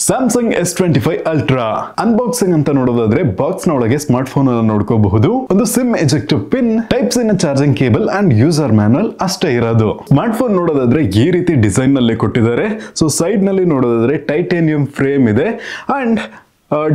Samsung S25 ultra unboxing ಅಂತ ನೋಡೋದಾದ್ರೆ box ನ ಒಳಗೆ ಸ್ಮಾರ್ಟ್ ಫೋನ್ ಅನ್ನು ನೋಡ್ಕೋಬಹುದು. ಒಂದು SIM ejector pin, type C ನ charging cable and user manual ಅಷ್ಟೇ ಇರೋದು. ಸ್ಮಾರ್ಟ್ ಫೋನ್ ನೋಡೋದಾದ್ರೆ ಈ ರೀತಿ ಡಿಸೈನ್ ನಲ್ಲಿ ಕೊಟ್ಟಿದ್ದಾರೆ. ಸೊ ಸೈಡ್ ನಲ್ಲಿ ನೋಡೋದಾದ್ರೆ ಟೈಟೇನಿಯಂ ಫ್ರೇಮ್ ಇದೆ ಅಂಡ್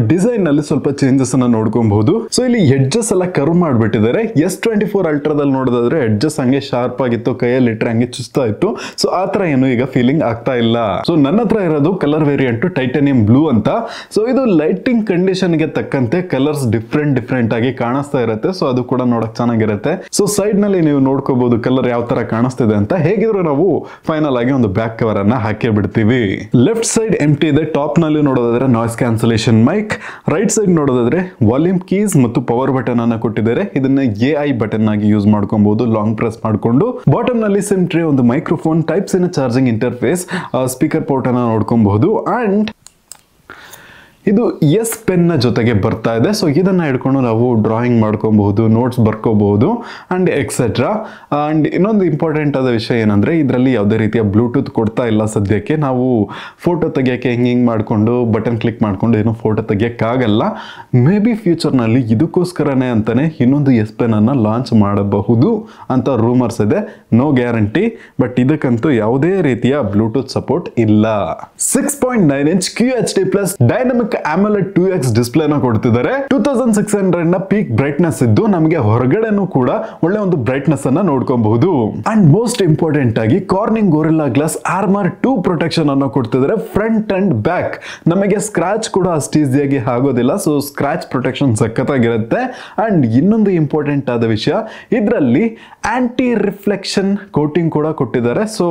ಡಿಸೈನ್ ನಲ್ಲಿ ಸ್ವಲ್ಪ ಚೇಂಜಸ್ ಅನ್ನ ನೋಡ್ಕೊಬಹುದು. ಸೊ ಇಲ್ಲಿ ಎಡ್ಜಸ್ ಎಲ್ಲ ಕರ್ವ್ ಮಾಡ್ಬಿಟ್ಟಿದ್ದಾರೆ. S24 ಅಲ್ಟ್ರಾದಲ್ಲಿ ನೋಡೋದಾದ್ರೆ ಎಡ್ಜಸ್ ಹಂಗೆ ಶಾರ್ಪ್ ಆಗಿತ್ತು, ಕೈಯಲ್ಲಿ ಇಟ್ರೆ ಹಂಗೆ ಚುಸ್ತಾ ಇತ್ತು. ಸೊ ಆತರ ಏನು ಈಗ ಫೀಲಿಂಗ್ ಆಗ್ತಾ ಇಲ್ಲ. ಸೊ ನನ್ನ ಹತ್ರ ಇರೋದು ಕಲರ್ ವೇರಿಯಂಟ್ ಟೈಟಾನಿಯಂ ಬ್ಲೂ ಅಂತ. ಸೊ ಇದು ಲೈಟಿಂಗ್ ಕಂಡೀಷನ್ ಗೆ ತಕ್ಕಂತೆ ಕಲರ್ಸ್ ಡಿಫ್ರೆಂಟ್ ಆಗಿ ಕಾಣಿಸ್ತಾ ಇರುತ್ತೆ. ಸೊ ಅದು ಕೂಡ ನೋಡಕ್ ಚೆನ್ನಾಗಿರುತ್ತೆ. ಸೊ ಸೈಡ್ ನಲ್ಲಿ ನೀವು ನೋಡ್ಕೋಬಹುದು ಕಲರ್ ಯಾವ ತರ ಕಾಣಿಸ್ತಿದೆ ಅಂತ. ಹೇಗಿದ್ರು ನಾವು ಫೈನಲ್ ಆಗಿ ಒಂದು ಬ್ಯಾಕ್ ಕವರ್ ಅನ್ನ ಹಾಕಿ ಬಿಡ್ತೀವಿ. ಲೆಫ್ಟ್ ಸೈಡ್ ಎಂಟಿ ಇದೆ. ಟಾಪ್ ನಲ್ಲಿ ನೋಡೋದಾದ್ರೆ noise cancellation mic, right side ನೋಡೋದಾದ್ರೆ ವಾಲ್ಯೂಮ್ ಕೀಸ್ ಮತ್ತು ಪವರ್ ಬಟನ್ ಅನ್ನ ಕೊಟ್ಟಿದ್ದಾರೆ. ಇದನ್ನ AI ಬಟನ್ ಆಗಿ ಯೂಸ್ ಮಾಡ್ಕೊಬಹುದು ಲಾಂಗ್ ಪ್ರೆಸ್ ಮಾಡ್ಕೊಂಡು. ಬಾಟಮ್ ನಲ್ಲಿ ಸಿಮ್ ಟ್ರೇ, ಒಂದು ಮೈಕ್ರೋಫೋನ್, ಟೈಪ್ ಸಿ ನ ಚಾರ್ಜಿಂಗ್ ಇಂಟರ್ಫೇಸ್, ಸ್ಪೀಕರ್ ಪೋರ್ಟ್ ಅನ್ನ ನೋಡ್ಕೊಬಹುದು ಅಂಡ್ ಇದು ಎಸ್ ಪೆನ್ ನ ಜೊತೆಗೆ ಬರ್ತಾ ಇದೆ. ಸೊ ಇದನ್ನ ಹಿಡ್ಕೊಂಡು ನಾವು ಡ್ರಾಯಿಂಗ್ ಮಾಡ್ಕೊಬಹುದು, ನೋಟ್ಸ್ ಬರ್ಕೋಬಹುದು ಅಂಡ್ ಎಕ್ಸೆಟ್ರಾ. ಅಂಡ್ ಇನ್ನೊಂದು ಇಂಪಾರ್ಟೆಂಟ್ ಆದ ವಿಷಯ ಏನಂದ್ರೆ ಇದರಲ್ಲಿ ಯಾವುದೇ ರೀತಿಯ ಬ್ಲೂಟೂತ್ ಕೊಡ್ತಾ ಇಲ್ಲ ಸದ್ಯಕ್ಕೆ. ನಾವು ಫೋಟೋ ತೆಗಿಯಕ್ಕೆ ಹಿಂಗ್ ಮಾಡ್ಕೊಂಡು ಬಟನ್ ಕ್ಲಿಕ್ ಮಾಡ್ಕೊಂಡು ಏನು ಫೋಟೋ ತೆಗಿಯಕ್ಕಾಗಲ್ಲ. ಮೇ ಬಿ ಫ್ಯೂಚರ್ ನಲ್ಲಿ ಇದಕ್ಕೋಸ್ಕರನೇ ಅಂತಾನೆ ಇನ್ನೊಂದು ಎಸ್ ಪೆನ್ ಅನ್ನ ಲಾಂಚ್ ಮಾಡಬಹುದು ಅಂತ ರೂಮರ್ಸ್ ಇದೆ. ನೋ ಗ್ಯಾರಂಟಿ, ಬಟ್ ಇದಕ್ಕಂತೂ ಯಾವುದೇ ರೀತಿಯ ಬ್ಲೂಟೂತ್ ಸಪೋರ್ಟ್ ಇಲ್ಲ. 6.9 inch QHD plus dynamic AMOLED 2X display ನ ಕೊಡ್ತಿದ್ದಾರೆ. 2600 ನ ಪೀಕ್ ಬ್ರೈಟ್ನೆಸ್ ಇದ್ದು ನಮಗೆ ಹೊರಗಡೆನೂ ಕೂಡ ಒಳ್ಳೆ ಒಂದು ಬ್ರೈಟ್ನೆಸ್ ಅನ್ನ ನೋಡ್ಕೊಬಹುದು. ಅಂಡ್ ಮೋಸ್ಟ್ ಇಂಪಾರ್ಟೆಂಟ್ ಆಗಿ Corning Gorilla Glass Armor 2 protection ಅನ್ನು ಕೊಡ್ತಿದ್ದಾರೆ ಫ್ರಂಟ್ ಅಂಡ್ ಬ್ಯಾಕ್. ನಮಗೆ ಸ್ಕ್ರಾಚ್ ಕೂಡ ಅಷ್ಟು ಈಸಿಯಾಗಿ ಆಗೋದಿಲ್ಲ. ಸೊ ಸ್ಕ್ರಾಚ್ ಪ್ರೊಟೆಕ್ಷನ್ ಸಖತ್ತಾಗಿರುತ್ತೆ. ಅಂಡ್ ಇನ್ನೊಂದು ಇಂಪಾರ್ಟೆಂಟ್ ಆದ ವಿಷಯ, ಇದರಲ್ಲಿ ಆಂಟಿ ರಿಫ್ಲೆಕ್ಷನ್ ಕೋಟಿಂಗ್ ಕೂಡ ಕೊಟ್ಟಿದ್ದಾರೆ. ಸೊ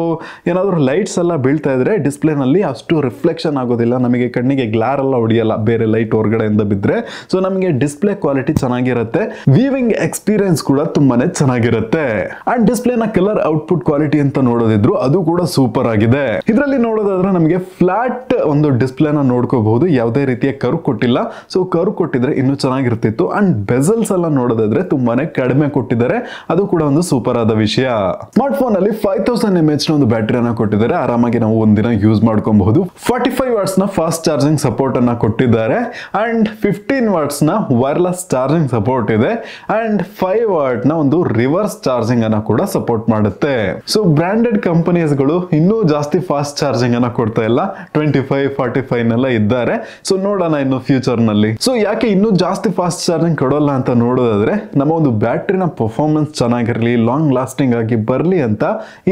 ಏನಾದ್ರು ಲೈಟ್ಸ್ ಎಲ್ಲ ಬೀಳ್ತಾ ಇದ್ರೆ ಡಿಸ್ಪ್ಲೇ ನಲ್ಲಿ ಅಷ್ಟು ರಿಫ್ಲೆಕ್ಷನ್ ಆಗೋದಿಲ್ಲ, ನಮಗೆ ಕಣ್ಣಿಗೆ ಗ್ಲಾರ್ ಎಲ್ಲ ಹೊಡಿಯಲ್ಲ ಬೇರೆ ಲೈಟ್ ಹೊರಗಡೆಯಿಂದ ಬಿದ್ರೆ. ಸೊ ನಮಗೆ ಡಿಸ್ಪ್ಲೇ ಕ್ವಾಲಿಟಿ ಚೆನ್ನಾಗಿರುತ್ತೆ, ವೀವಿಂಗ್ ಎಕ್ಸ್ಪೀರಿಯನ್ಸ್ ಕೂಡ ತುಂಬಾನೇ ಚೆನ್ನಾಗಿರುತ್ತೆ. ಅಂಡ್ ಡಿಸ್ಪ್ಲೇ ನ ಕಲರ್ ಔಟ್ಪುಟ್ ಕ್ವಾಲಿಟಿ ಅಂತ ನೋಡೋದಿದ್ರು ಅದು ಕೂಡ ಸೂಪರ್ ಆಗಿದೆ. ಇದರಲ್ಲಿ ನೋಡೋದಾದ್ರೆ ನಮಗೆ ಫ್ಲಾಟ್ ಒಂದು ಡಿಸ್ಪ್ಲೇ ನ ನೋಡ್ಕೋಬಹುದು, ಯಾವುದೇ ರೀತಿಯ ಕರ್ವ್ ಕೊಟ್ಟಿಲ್ಲ. ಸೊ ಕರ್ವ್ ಕೊಟ್ಟಿದ್ರೆ ಇನ್ನೂ ಚೆನ್ನಾಗಿರ್ತಿತ್ತು. ಅಂಡ್ ಬೆಸಲ್ಸ್ ಎಲ್ಲ ನೋಡೋದಾದ್ರೆ ತುಂಬಾನೇ ಕಡಿಮೆ ಕೊಟ್ಟಿದ್ದಾರೆ, ಅದು ಕೂಡ ಒಂದು ಸೂಪರ್ ಆದ ವಿಷಯ. ಸ್ಮಾರ್ಟ್ ಫೋನ್ ಅಲ್ಲಿ 5000 mAh ನ ಒಂದು ಬ್ಯಾಟರಿಯನ್ನ ಕೊಟ್ಟಿದ್ದಾರೆ. ಆರಾಮಾಗಿ ನಾವು ಒಂದಿನ ಯೂಸ್ ಮಾಡ್ಕೊಬಹುದು. 45 ವಾಟ್ಸ್ ನ ಫಾಸ್ಟ್ ಚಾರ್ಜಿಂಗ್ ಸಪೋರ್ಟ್ ಅನ್ನ ಕೊಟ್ಟಿದ್ದಾರೆ ಅಂಡ್ 15 ವಾಟ್ಸ್ ನ ವೈರ್ಲೆಸ್ ಚಾರ್ಜಿಂಗ್ ಸಪೋರ್ಟ್ ಇದೆ ಅಂಡ್ 5 ವಾಟ್ ನ ಒಂದು ರಿವರ್ಸ್ ಚಾರ್ಜಿಂಗ್ ಅನ್ನ ಕೂಡ ಸಪೋರ್ಟ್ ಮಾಡುತ್ತೆ. ಸೊ ಬ್ರಾಂಡೆಡ್ ಕಂಪನೀಸ್ ಗಳು ಇನ್ನೂ ಜಾಸ್ತಿ ಫಾಸ್ಟ್ ಚಾರ್ಜಿಂಗ್ ಅನ್ನ ಕೊಡ್ತಾ ಇಲ್ಲ, 25, 45 ನೆಲ್ಲ ಇದ್ದಾರೆ. ಸೊ ನೋಡೋಣ ಇನ್ನು ಫ್ಯೂಚರ್ ನಲ್ಲಿ. ಸೊ ಯಾಕೆ ಇನ್ನೂ ಜಾಸ್ತಿ ಫಾಸ್ಟ್ ಚಾರ್ಜಿಂಗ್ ಕೊಡೋಲ್ಲ ಅಂತ ನೋಡೋದಾದ್ರೆ, ನಮ್ಮ ಒಂದು ಬ್ಯಾಟರಿನ ಪರ್ಫಾರ್ಮೆನ್ಸ್ ಚೆನ್ನಾಗಿರ್ಲಿ, ಲಾಂಗ್ ಲಾಸ್ಟಿಂಗ್ ಆಗಿ ಬರ್ಲಿ ಅಂತ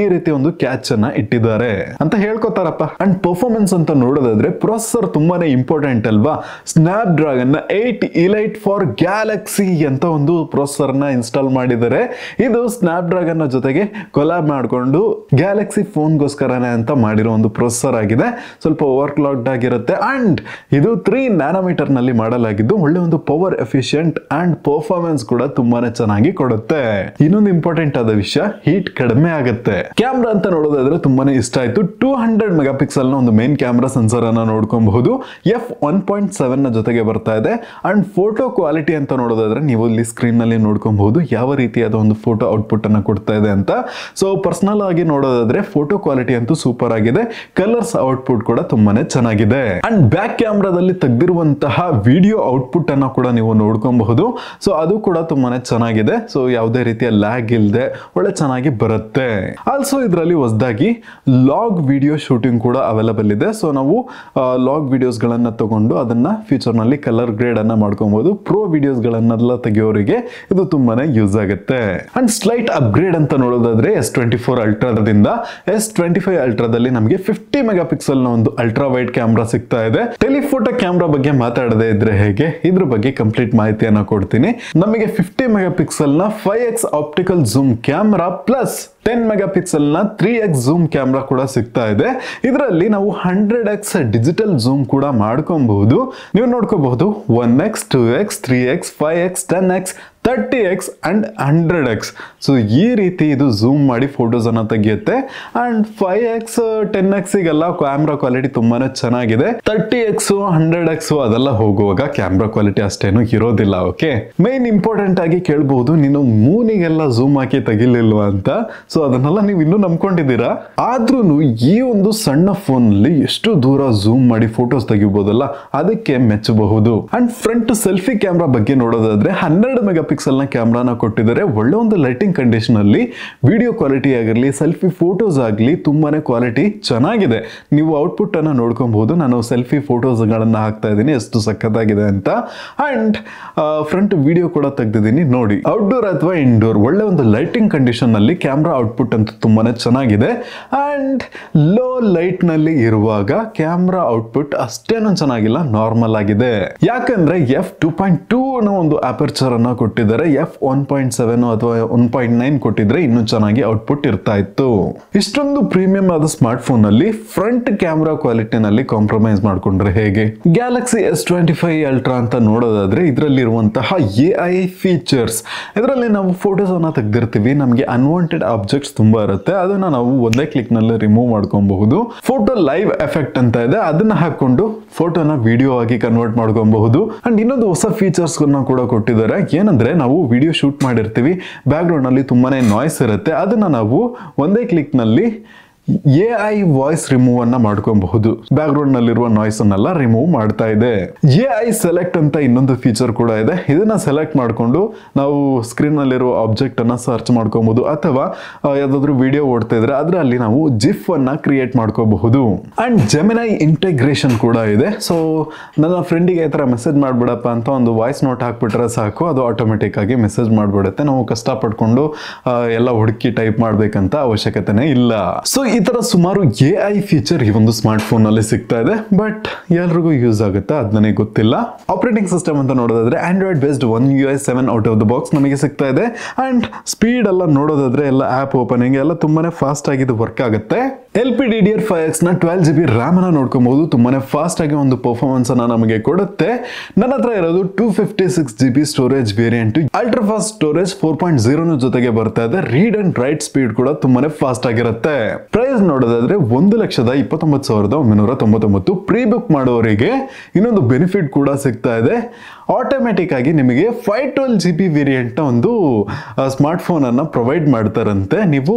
ಈ ರೀತಿ ಒಂದು ಕ್ಯಾಚ್ ಅನ್ನ ಇಟ್ಟಿದ್ದಾರೆ ಅಂತ ಹೇಳ್ಕೊತಾರಪ್ಪ. ಅಂಡ್ ಪರ್ಫಾರ್ಮೆನ್ಸ್ ಅಂತ ನೋಡೋದಾದ್ರೆ ಪ್ರೊಸೆಸರ್ ತುಂಬಾನೇ ಇಂಪಾರ್ಟೆಂಟ್ ಅಲ್ವಾ. Snap dragon 8 Elite for Galaxy ಅಂತ ಒಂದು ಪ್ರೊಸೆಸರ್ ನ ಇನ್ಸ್ಟಾಲ್ ಮಾಡಿದ್ದಾರೆ. ಇದು ಸ್ನ್ಯಾಪ್ ಡ್ರ್ಯಾಗನ್ ನ ಜೊತೆಗೆ ಕೊಲಾಬ್ ಮಾಡಿಕೊಂಡು ಗ್ಯಾಲಕ್ಸಿ ಫೋನ್ ಗೋಸ್ಕರನೇ ಅಂತ ಮಾಡಿರೋ ಒಂದು ಪ್ರೊಸೆಸರ್ ಆಗಿದೆ. ಸ್ವಲ್ಪ ಓವರ್ ಕ್ಲಾಕ್ಡ್ ಆಗಿರುತ್ತೆ ಅಂಡ್ ಇದು 3 nm ನಲ್ಲಿ ಮಾಡಲಾಗಿದ್ದು ಒಳ್ಳೆ ಒಂದು ಪವರ್ ಎಫಿಷಿಯಂಟ್ ಅಂಡ್ ಪರ್ಫಾರ್ಮೆನ್ಸ್ ಕೂಡ ತುಂಬಾನೇ ಚೆನ್ನಾಗಿ ಕೊಡುತ್ತೆ. ಇನ್ನೊಂದು ಇಂಪಾರ್ಟೆಂಟ್ ಆದ ವಿಷಯ, ಹೀಟ್ ಕಡಿಮೆ ಆಗುತ್ತೆ. ಕ್ಯಾಮ್ರಾ ಅಂತ ನೋಡೋದಾದ್ರೆ ತುಂಬಾನೇ ಇಷ್ಟ ಆಯ್ತು. 200 ಮೆಗಾಪಿಕ್ಸೆಲ್ ನ ಒಂದು ಮೇನ್ ಕ್ಯಾಮ್ರಾ ಸೆನ್ಸರ್ ಅನ್ನ ನೋಡ್ಕೊಬಹುದು. f1.7 ನ ಜೊತೆಗೆ ಬರ್ತಾ ಇದೆ. ಅಂಡ್ ಫೋಟೋ ಕ್ವಾಲಿಟಿ ಅಂತ ನೋಡೋದಾದ್ರೆ ನೀವು ಇಲ್ಲಿ ಸ್ಕ್ರೀನ್ ನಲ್ಲಿ ನೋಡ್ಕೊಬಹುದು ಯಾವ ರೀತಿಯಾದ ಒಂದು ಫೋಟೋ ಔಟ್ಪುಟ್ ಅನ್ನ ಕೊಡ್ತಾ ಇದೆ ಅಂತ. ಸೊ ಪರ್ಸನಲ್ ಆಗಿ ನೋಡೋದಾದ್ರೆ ಫೋಟೋ ಕ್ವಾಲಿಟಿ ಅಂತೂ ಸೂಪರ್ ಆಗಿದೆ, ಕಲರ್ಸ್ ಔಟ್ಪುಟ್ ಕೂಡ ತುಂಬಾನೇ ಚೆನ್ನಾಗಿದೆ. ಅಂಡ್ ಬ್ಯಾಕ್ ಕ್ಯಾಮ್ರಾದಲ್ಲಿ ತೆಗೆದಿರುವಂತಹ ವಿಡಿಯೋ ಔಟ್ಪುಟ್ ಅನ್ನ ಕೂಡ ನೀವು ನೋಡ್ಕೊಬಹುದು. ಸೊ ಅದು ಕೂಡ ತುಂಬಾನೇ ಚೆನ್ನಾಗಿದೆ. ಸೊ ಯಾವುದೇ ರೀತಿಯ ಲ್ಯಾಗ್ ಇಲ್ಲದೆ ಒಳ್ಳೆ ಚೆನ್ನಾಗಿ ಬರುತ್ತೆ. ಆಲ್ಸೋ ಇದರಲ್ಲಿ ಹೊಸದಾಗಿ ಲಾಗ್ ವಿಡಿಯೋ ಶೂಟಿಂಗ್ ಕೂಡ ಅವೈಲಬಲ್ ಇದೆ. ಸೊ ನಾವು ಲಾಗ್ ವಿಡಿಯೋಸ್ ಗಳನ್ನ ತಗೊಂಡು ಅದನ್ನ ಫ್ಯೂಚರ್ ನಲ್ಲಿ ಕಲರ್ ಗ್ರೇಡ್ ಅನ್ನ ಮಾಡ್ಕೊಬಹುದು. ಪ್ರೋ ವಿಡಿಯೋಸ್ ಗಳನ್ನೆಲ್ಲ ತೆಗೆಯೋರಿಗೆ ಇದು ತುಂಬಾನೇ ಯೂಸ್ ಆಗುತ್ತೆ. ಅಂಡ್ ಸ್ಲೈಟ್ ಅಪ್ಗ್ರೇಡ್ ಅಂತ ನೋಡೋದಾದ್ರೆ S24 ಅಲ್ಟ್ರಾದಿಂದ S25 ಅಲ್ಟ್ರಾದಲ್ಲಿ ನಮಗೆ 50 ಮೆಗಾಪಿಕ್ಸೆಲ್ ನ ಒಂದು ಅಲ್ಟ್ರಾ ವೈಡ್ ಕ್ಯಾಮ್ರಾ ಸಿಗ್ತಾ ಇದೆ. ಟೆಲಿಫೋಟೋ ಕ್ಯಾಮ್ರಾ ಬಗ್ಗೆ ಮಾತಾಡದೇ ಇದ್ರೆ ಹೇಗೆ, ಇದ್ರ ಬಗ್ಗೆ ಕಂಪ್ಲೀಟ್ ಮಾಹಿತಿಯನ್ನ ಕೊಡ್ತೀನಿ. ನಮಗೆ 50 ಮೆಗಾಪಿಕ್ಸೆಲ್ ನ 5x optical zoom camera plus 10 megapixel ನ 3x ಝೂಮ್ ಕ್ಯಾಮ್ರಾ ಕೂಡ ಸಿಗ್ತಾ ಇದೆ. ಇದರಲ್ಲಿ ನಾವು 100x ಡಿಜಿಟಲ್ ಝೂಮ್ ಕೂಡ ಮಾಡ್ಕೊಬಹುದು. ನೀವು ನೋಡ್ಕೋಬಹುದು 1x, 2x, 3x, 5x, 10x, 30x and 100x. So ಈ ರೀತಿ ಇದು ಝೂಮ್ ಮಾಡಿ ಫೋಟೋಸ್ ಅನ್ನ ತೆಗೆಯುತ್ತೆ. ಅಂಡ್ 5x 10x ಗೆಲ್ಲ ಕ್ಯಾಮ್ರಾ ಕ್ವಾಲಿಟಿ ತುಂಬಾನೇ ಚೆನ್ನಾಗಿದೆ. 30x 100x ಅದೆಲ್ಲ ಹೋಗುವಾಗ ಕ್ಯಾಮ್ರಾ ಕ್ವಾಲಿಟಿ ಅಷ್ಟೇನು ಇರೋದಿಲ್ಲ. ಓಕೆ, ಮೇನ್ ಇಂಪಾರ್ಟೆಂಟ್ ಆಗಿ ಕೇಳಬಹುದು, ನೀನು ಮೂನಿಗೆಲ್ಲ ಝೂಮ್ ಹಾಕಿ ತೆಗಿಲಿಲ್ವಾ ಅಂತ. ಸೊ ಅದನ್ನೆಲ್ಲ ನೀವು ಇನ್ನೂ ನಂಬ್ಕೊಂಡಿದ್ದೀರಾ. ಆದ್ರೂ ಈ ಒಂದು ಸಣ್ಣ ಫೋನ್ ಅಲ್ಲಿ ಎಷ್ಟು ದೂರ ಝೂಮ್ ಮಾಡಿ ಫೋಟೋಸ್ ತೆಗಿಬಹುದಲ್ಲ, ಅದಕ್ಕೆ ಮೆಚ್ಚಬಹುದು. ಅಂಡ್ ಫ್ರಂಟ್ ಸೆಲ್ಫಿ ಕ್ಯಾಮ್ರಾ ಬಗ್ಗೆ ನೋಡೋದಾದ್ರೆ 12 ಮೆಗಾ ಪಿಕ್ಸೆಲ್ ನ ಕ್ಯಾಮ್ರಾನ ಕೊಟ್ಟಿದ್ದಾರೆ. ಒಳ್ಳೆ ಒಂದು ಲೈಟಿಂಗ್ ಕಂಡೀಷನ್ ಅಲ್ಲಿ ವಿಡಿಯೋ ಕ್ವಾಲಿಟಿ ಆಗಿರಲಿ, ಸೆಲ್ಫಿ ಫೋಟೋಸ್ ಆಗಲಿ ತುಂಬಾನೇ ಕ್ವಾಲಿಟಿ ಚೆನ್ನಾಗಿದೆ. ನೀವು ಔಟ್ಪುಟ್ ಅನ್ನ ನೋಡ್ಕೊಬಹುದು. ನಾನು ಸೆಲ್ಫಿ ಫೋಟೋಸ್ ಗಳನ್ನ ಹಾಕ್ತಾ ಇದ್ದೀನಿ ಎಷ್ಟು ಸಖತ್ತಾಗಿದೆ ಅಂತ. ಅಂಡ್ ಫ್ರಂಟ್ ವಿಡಿಯೋ ಕೂಡ ತೆಗೆದಿದ್ದೀನಿ ನೋಡಿ. ಔಟ್ಡೋರ್ ಅಥವಾ ಇಂಡೋರ್ ಒಳ್ಳೆ ಒಂದು ಲೈಟಿಂಗ್ ಕಂಡೀಷನ್ ನಲ್ಲಿ ಕ್ಯಾಮ್ರಾ ಔಟ್ಪುಟ್ ಅಂತ ತುಂಬಾನೇ ಚೆನ್ನಾಗಿದೆ. ಅಂಡ್ ಲೋ ಲೈಟ್ ನಲ್ಲಿ ಇರುವಾಗ ಕ್ಯಾಮ್ರಾ ಔಟ್ಪುಟ್ ಅಷ್ಟೇನು ಚೆನ್ನಾಗಿಲ್ಲ, ನಾರ್ಮಲ್ ಆಗಿದೆ. ಯಾಕಂದ್ರೆ f2.2 ನ ಒಂದು ಅಪರ್ಚರ್ ಅನ್ನ ಕೊಟ್ಟಿದ್ದಾರೆ. f1.7 ಅಥವಾ 1.9 ಕೊಟ್ಟಿದ್ರೆ ಇನ್ನೂ ಚೆನ್ನಾಗಿ ಔಟ್ಪುಟ್ ಇರ್ತಾ ಇತ್ತು. ಇಷ್ಟೊಂದು ಪ್ರೀಮಿಯಂ ಆದ ಸ್ಮಾರ್ಟ್ ಫೋನ್ ನಲ್ಲಿ ಫ್ರಂಟ್ ಕ್ಯಾಮ್ರಾ ಕ್ವಾಲಿಟಿನಲ್ಲಿ ಕಾಂಪ್ರಮೈಸ್ ಮಾಡ್ಕೊಂಡ್ರೆ ಹೇಗೆ? ಗ್ಯಾಲಕ್ಸಿ S25 ಅಲ್ಟ್ರಾ ಅಂತ ನೋಡೋದಾದ್ರೆ ಇದರಲ್ಲಿ ಇರುವಂತಹ AI ಫೀಚರ್ಸ್, ಇದರಲ್ಲಿ ನಾವು ಫೋಟೋಸ್ ಅನ್ನ ತೆಗೆದಿರ್ತೀವಿ, ನಮಗೆ ಅನ್ವಾಂಟೆಡ್ ಆಬ್ಜೆಕ್ಟ್ಸ್ ತುಂಬಾ ಇರುತ್ತೆ, ಅದನ್ನ ನಾವು ಒಂದೇ ಕ್ಲಿಕ್ ನಲ್ಲಿ ರಿಮೂವ್ ಮಾಡ್ಕೊಬಹುದು. ಫೋಟೋ ಲೈವ್ ಎಫೆಕ್ಟ್ ಅಂತ ಇದೆ, ಅದನ್ನ ಹಾಕೊಂಡು ಫೋಟೋನ ವಿಡಿಯೋ ಆಗಿ ಕನ್ವರ್ಟ್ ಮಾಡ್ಕೊಬಹುದು. ಅಂಡ್ ಇನ್ನೊಂದು ಹೊಸ ಫೀಚರ್ಸ್ ಕೂಡ ಕೊಟ್ಟಿದ್ದಾರೆ. ಏನಂದ್ರೆ ನಾವು ವಿಡಿಯೋ ಶೂಟ್ ಮಾಡಿರ್ತೀವಿ, ಬ್ಯಾಕ್ ಗ್ರೌಂಡ್ ನಲ್ಲಿ ತುಂಬಾನೇ ನಾಯ್ಸ್ ಇರುತ್ತೆ, ಅದನ್ನ ನಾವು ಒಂದೇ ಕ್ಲಿಕ್ ನಲ್ಲಿ AI ವಾಯ್ಸ್ ರಿಮೂವ್ ಅನ್ನ ಮಾಡ್ಕೊಬಹುದು. ಬ್ಯಾಕ್ ಗ್ರೌಂಡ್ ನಲ್ಲಿರುವ ನಾಯ್ಸ್ ಅನ್ನೆಲ್ಲ ರಿಮೂವ್ ಮಾಡ್ತಾ ಇದೆ. AI ಸೆಲೆಕ್ಟ್ ಅಂತ ಇನ್ನೊಂದು ಫೀಚರ್ ಕೂಡ ಇದೆ. ಇದನ್ನ ಸೆಲೆಕ್ಟ್ ಮಾಡ್ಕೊಂಡು ನಾವು ಸ್ಕ್ರೀನ್ ನಲ್ಲಿರುವ ಆಬ್ಜೆಕ್ಟ್ ಅನ್ನ ಸರ್ಚ್ ಮಾಡ್ಕೊಬಹುದು, ಅಥವಾ ಯಾವ್ದಾದ್ರು ವಿಡಿಯೋ ಓಡ್ತಾ ಇದ್ರೆ ಅದರಲ್ಲಿ ನಾವು ಜಿಫ್ ಅನ್ನ ಕ್ರಿಯೇಟ್ ಮಾಡ್ಕೋಬಹುದು. ಅಂಡ್ ಜೆಮಿನೈ ಇಂಟೆಗ್ರೇಷನ್ ಕೂಡ ಇದೆ. ಸೊ ನನ್ನ ಫ್ರೆಂಡಿಗೆ ಈ ತರ ಮೆಸೇಜ್ ಮಾಡ್ಬಿಡಪ್ಪ ಅಂತ ಒಂದು ವಾಯ್ಸ್ ನೋಟ್ ಹಾಕ್ಬಿಟ್ರೆ ಸಾಕು, ಅದು ಆಟೋಮೆಟಿಕ್ ಆಗಿ ಮೆಸೇಜ್ ಮಾಡ್ಬಿಡುತ್ತೆ. ನಾವು ಕಷ್ಟಪಡ್ಕೊಂಡು ಎಲ್ಲ ಹುಡುಕಿ ಟೈಪ್ ಮಾಡ್ಬೇಕಂತ ಅವಶ್ಯಕತೆನೇ ಇಲ್ಲ. ಸೊ ಈ ತರ ಸುಮಾರು AI ಫೀಚರ್ ಈ ಒಂದು ಸ್ಮಾರ್ಟ್ ಫೋನ್ ಅಲ್ಲಿ ಸಿಗ್ತಾ ಇದೆ. ಬಟ್ ಎಲ್ರಿಗೂ ಯೂಸ್ ಆಗುತ್ತಾ ಅದ್ ನನಗೆ ಗೊತ್ತಿಲ್ಲ. ಆಪರೇಟಿಂಗ್ ಸಿಸ್ಟಮ್ ಅಂತ ನೋಡೋದಾದ್ರೆ Android based One UI 7 out of the box ನಮಗೆ ಸಿಗ್ತಾ ಇದೆ. ಅಂಡ್ ಸ್ಪೀಡ್ ಎಲ್ಲ ನೋಡೋದಾದ್ರೆ ಎಲ್ಲ ಆಪ್ ಓಪನಿಂಗ್ ಎಲ್ಲ ತುಂಬಾನೇ ಫಾಸ್ಟ್ ಆಗಿ ಇದು ವರ್ಕ್ ಆಗುತ್ತೆ. LPDDR5X ನ 12GB RAM ಅನ್ನ ನೋಡ್ಕೊಬಹುದು. ತುಂಬಾನೇ ಫಾಸ್ಟ್ ಆಗಿ ಒಂದು ಪರ್ಫಾರ್ಮೆನ್ಸ್ ಅನ್ನ ನಮಗೆ ಕೊಡುತ್ತೆ. ನನ್ನ ಹತ್ರ ಇರೋದು 256GB storage variant. Ultra fast storage 4.0 ಜೊತೆಗೆ ಬರ್ತಾ ಇದೆ. ರೀಡ್ ಅಂಡ್ ರೈಟ್ ಸ್ಪೀಡ್ ಕೂಡ ತುಂಬಾನೇ ಫಾಸ್ಟ್ ಆಗಿರುತ್ತೆ. ಪ್ರೈಸ್ ನೋಡೋದಾದ್ರೆ 1,29,999. ಪ್ರೀ ಬುಕ್ ಮಾಡೋರಿಗೆ ಇನ್ನೊಂದು ಬೆನಿಫಿಟ್ ಕೂಡ ಸಿಗ್ತಾ ಇದೆ. ಆಟೋಮೆಟಿಕ್ ಆಗಿ ನಿಮಗೆ 512GB ವೇರಿಯಂಟ್ ನ ಒಂದು ಸ್ಮಾರ್ಟ್ ಫೋನ್ ಅನ್ನ ಪ್ರೊವೈಡ್ ಮಾಡ್ತಾರಂತೆ. ನೀವು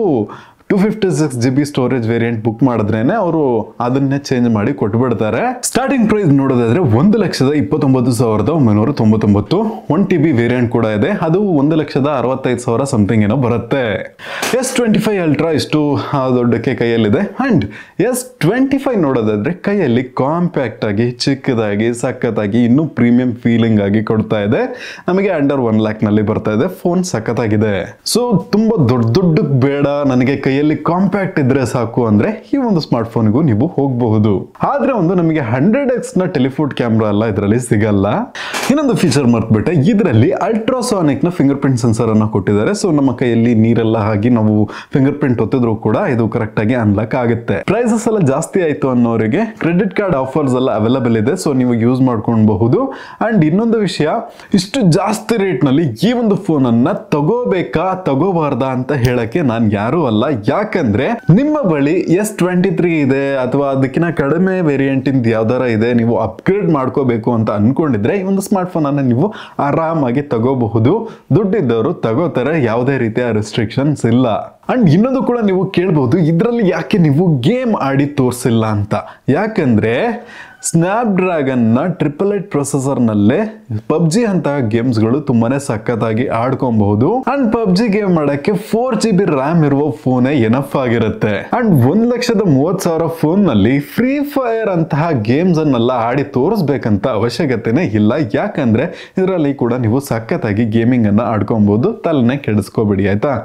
256GB ಸ್ಟೋರೇಜ್ ವೇರಿಯಂಟ್ ಬುಕ್ ಮಾಡಿದ್ರೇನೆ ಅವರು ಅದನ್ನೇ ಚೇಂಜ್ ಮಾಡಿ ಕೊಟ್ಬಿಡ್ತಾರೆ. ಸ್ಟಾರ್ಟಿಂಗ್ ಪ್ರೈಸ್ ನೋಡೋದಾದ್ರೆ 1,29,999. 1TB ವೇರಿಯಂಟ್ ಕೂಡ ಇದೆ, ಅದು 1,65,000 ಸಮಥಿಂಗ್ ಏನೋ ಬರುತ್ತೆ. S25 ಅಲ್ಟ್ರಾ ಇಷ್ಟು ದೊಡ್ಡಕ್ಕೆ ಕೈಯಲ್ಲಿದೆ. ಅಂಡ್ S25 ನೋಡೋದಾದ್ರೆ ಕೈಯಲ್ಲಿ ಕಾಂಪ್ಯಾಕ್ಟ್ ಆಗಿ, ಚಿಕ್ಕದಾಗಿ, ಸಖತ್ತಾಗಿ, ಇನ್ನೂ ಪ್ರೀಮಿಯಂ ಫೀಲಿಂಗ್ ಆಗಿ ಕೊಡ್ತಾ ಇದೆ. ನಮಗೆ ಅಂಡರ್ 1 lakh ನಲ್ಲಿ ಬರ್ತಾ ಇದೆ. ಫೋನ್ ಸಖತ್ತಾಗಿದೆ. ಸೊ ತುಂಬಾ ದೊಡ್ಡ ಬೇಡ, ನನಗೆ ಕೈಯಲ್ಲಿ ಕಾಂಪ್ಯಾಕ್ಟ್ ಇದ್ರೆ ಸಾಕು ಅಂದ್ರೆ ಈ ಒಂದು ಸ್ಮಾರ್ಟ್ ಫೋನ್ಗೂ ನೀವು ಹೋಗಬಹುದು. ಆದ್ರೆ ಒಂದು ನಮಗೆ 100x ನ ಟೆಲಿಫೋಟೋ ಕ್ಯಾಮ್ರಾ ಅಲ್ಲ ಇದರಲ್ಲಿ ಸಿಗಲ್ಲ. ಇನ್ನೊಂದು ಫೀಚರ್ ಮರ್ತ್ಬಿಟ್ಟೆ, ಇದರಲ್ಲಿ ಅಲ್ಟ್ರಾಸಾನಿಕ್ ನ ಫಿಂಗರ್ ಪ್ರಿಂಟ್ ಸೆನ್ಸರ್ ಅನ್ನ ಕೊಟ್ಟಿದ್ದಾರೆ. ಸೊ ನಮ್ಮ ಕೈಯಲ್ಲಿ ನೀರೆಲ್ಲ ಹಾಕಿ ನಾವು ಫಿಂಗರ್ ಪ್ರಿಂಟ್ ಒತ್ತಿದ್ರು ಕೂಡ ಇದು ಕರೆಕ್ಟ್ ಆಗಿ ಅನ್ಲಾಕ್ ಆಗುತ್ತೆ. ಪ್ರೈಸಸ್ ಎಲ್ಲ ಜಾಸ್ತಿ ಆಯ್ತು ಅನ್ನೋರಿಗೆ ಕ್ರೆಡಿಟ್ ಕಾರ್ಡ್ ಆಫರ್ಸ್ ಎಲ್ಲ ಅವೈಲೇಬಲ್ ಇದೆ. ಸೊ ನೀವು ಯೂಸ್ ಮಾಡ್ಕೊಳ್ಬಹುದು. ಅಂಡ್ ಇನ್ನೊಂದು ವಿಷಯ, ಇಷ್ಟು ಜಾಸ್ತಿ ರೇಟ್ ನಲ್ಲಿ ಈ ಒಂದು ಫೋನ್ ಅನ್ನ ತಗೋಬೇಕಾ ತಗೋಬಾರ್ದಾ ಅಂತ ಹೇಳಕ್ಕೆ ನಾನು ಯಾರು ಅಲ್ಲ. ಯಾಕಂದ್ರೆ ನಿಮ್ಮ ಬಳಿ S23 ಇದೆ ಅಥವಾ ಅದಕ್ಕಿಂತ ಕಡಿಮೆ ವೇರಿಯಂಟ್ ಇಂದ ಯಾವ್ದಾರ ಇದೆ, ನೀವು ಅಪ್ಗ್ರೇಡ್ ಮಾಡ್ಕೋಬೇಕು ಅಂತ ಅನ್ಕೊಂಡಿದ್ರೆ ಈ ಒಂದು ಸ್ಮಾರ್ಟ್ ಫೋನ್ ಅನ್ನ ನೀವು ಆರಾಮಾಗಿ ತಗೋಬಹುದು. ದುಡ್ಡಿದ್ದವರು ತಗೋತಾರೆ, ಯಾವುದೇ ರೀತಿಯ ರೆಸ್ಟ್ರಿಕ್ಷನ್ಸ್ ಇಲ್ಲ. ಅಂಡ್ ಇನ್ನೊಂದು ಕೂಡ ನೀವು ಕೇಳಬಹುದು, ಇದರಲ್ಲಿ ಯಾಕೆ ನೀವು ಗೇಮ್ ಆಡಿ ತೋರಿಸಿಲ್ಲ ಅಂತ. ಯಾಕಂದ್ರೆ ಸ್ನ್ಯಾಪ್ ಡ್ರ್ಯಾಗನ್ ನ 888 ಪ್ರೊಸೆಸರ್ ನಲ್ಲೇ ಪಬ್ಜಿ ಅಂತಹ ಗೇಮ್ಸ್ ಗಳು ತುಂಬಾನೇ ಸಖತ್ತಾಗಿ ಆಡ್ಕೊಬಹುದು. ಅಂಡ್ ಪಬ್ಜಿ ಗೇಮ್ ಮಾಡಕ್ಕೆ 4GB RAM ಇರುವ ಫೋನ್ ಎನಫ್ ಆಗಿರುತ್ತೆ. ಅಂಡ್ 1,30,000 ಫೋನ್ ನಲ್ಲಿ ಫ್ರೀ ಫೈರ್ ಅಂತಹ ಗೇಮ್ಸ್ ಅನ್ನೆಲ್ಲ ಆಡಿ ತೋರಿಸ್ಬೇಕಂತ ಅವಶ್ಯಕತೆನೇ ಇಲ್ಲ. ಯಾಕಂದ್ರೆ ಇದರಲ್ಲಿ ಕೂಡ ನೀವು ಸಖತ್ತಾಗಿ ಗೇಮಿಂಗ್ ಅನ್ನ ಆಡ್ಕೊಬಹುದು. ತಲೆನೇ ಕೆಡಿಸ್ಕೋಬೇಡಿ ಆಯ್ತಾ.